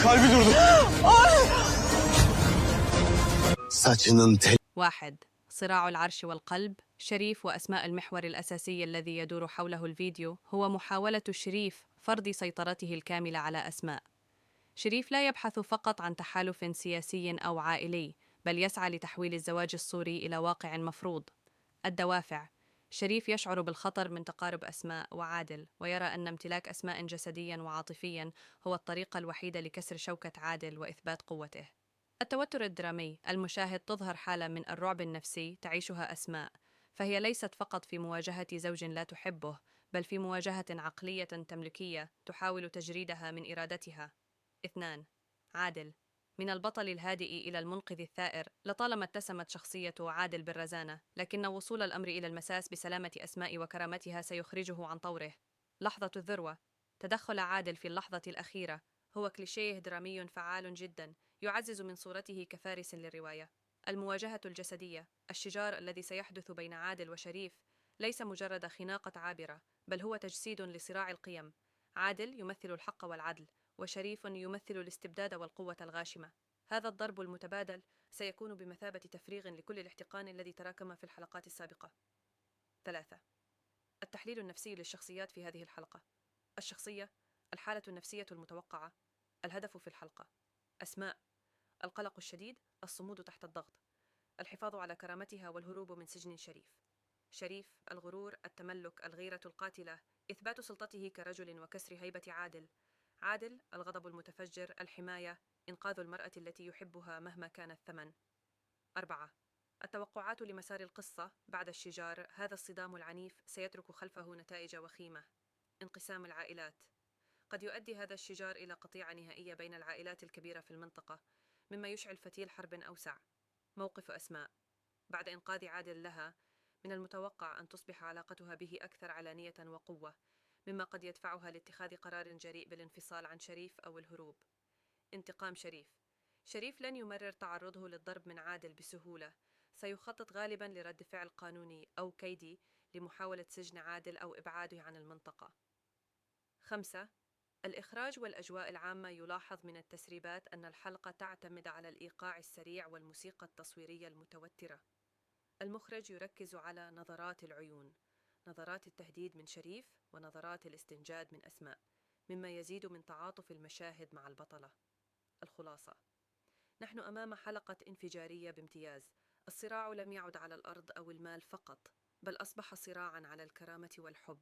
Kalbi durdu. Saçının tel... 1. صراع العرش والقلب. شريف وأسماء المحور الأساسي الذي يدور حوله الفيديو هو محاولة شريف فرض سيطرته الكاملة على أسماء. شريف لا يبحث فقط عن تحالف سياسي أو عائلي، بل يسعى لتحويل الزواج الصوري إلى واقع مفروض. الدوافع: شريف يشعر بالخطر من تقارب أسماء وعادل، ويرى أن امتلاك أسماء جسدياً وعاطفياً هو الطريقة الوحيدة لكسر شوكة عادل وإثبات قوته. التوتر الدرامي: المشاهد تظهر حالة من الرعب النفسي تعيشها أسماء، فهي ليست فقط في مواجهة زوج لا تحبه، بل في مواجهة عقلية تملكية تحاول تجريدها من إرادتها. 2. عادل: من البطل الهادئ إلى المنقذ الثائر. لطالما اتسمت شخصية عادل بالرزانة، لكن وصول الأمر إلى المساس بسلامة أسماء وكرامتها سيخرجه عن طوره. لحظة الذروة: تدخل عادل في اللحظة الأخيرة هو كليشيه درامي فعال جدا، يعزز من صورته كفارس للرواية. المواجهة الجسدية: الشجار الذي سيحدث بين عادل وشريف ليس مجرد خناقة عابرة، بل هو تجسيد لصراع القيم. عادل يمثل الحق والعدل، وشريف يمثل الاستبداد والقوة الغاشمة. هذا الضرب المتبادل سيكون بمثابة تفريغ لكل الاحتقان الذي تراكم في الحلقات السابقة. 3. التحليل النفسي للشخصيات في هذه الحلقة. الشخصية: الحالة النفسية المتوقعة. الهدف في الحلقة: أسماء: القلق الشديد، الصمود تحت الضغط، الحفاظ على كرامتها والهروب من سجن شريف. شريف: الغرور، التملك، الغيرة القاتلة، إثبات سلطته كرجل وكسر هيبة عادل. عادل: الغضب المتفجر، الحماية، إنقاذ المرأة التي يحبها مهما كان الثمن. 4. التوقعات لمسار القصة بعد الشجار. هذا الصدام العنيف سيترك خلفه نتائج وخيمة. انقسام العائلات: قد يؤدي هذا الشجار إلى قطيعة نهائية بين العائلات الكبيرة في المنطقة، مما يشعل فتيل حرب أوسع. موقف أسماء: بعد إنقاذ عادل لها، من المتوقع أن تصبح علاقتها به أكثر علانية وقوة، مما قد يدفعها لاتخاذ قرار جريء بالانفصال عن شريف أو الهروب. انتقام شريف: شريف لن يمرر تعرضه للضرب من عادل بسهولة، سيخطط غالباً لرد فعل قانوني أو كيدي لمحاولة سجن عادل أو إبعاده عن المنطقة. 5. الإخراج والأجواء العامة. يلاحظ من التسريبات أن الحلقة تعتمد على الإيقاع السريع والموسيقى التصويرية المتوترة. المخرج يركز على نظرات العيون، نظرات التهديد من شريف ونظرات الاستنجاد من أسماء، مما يزيد من تعاطف المشاهد مع البطلة. الخلاصة: نحن أمام حلقة انفجارية بامتياز. الصراع لم يعد على الأرض أو المال فقط، بل أصبح صراعاً على الكرامة والحب.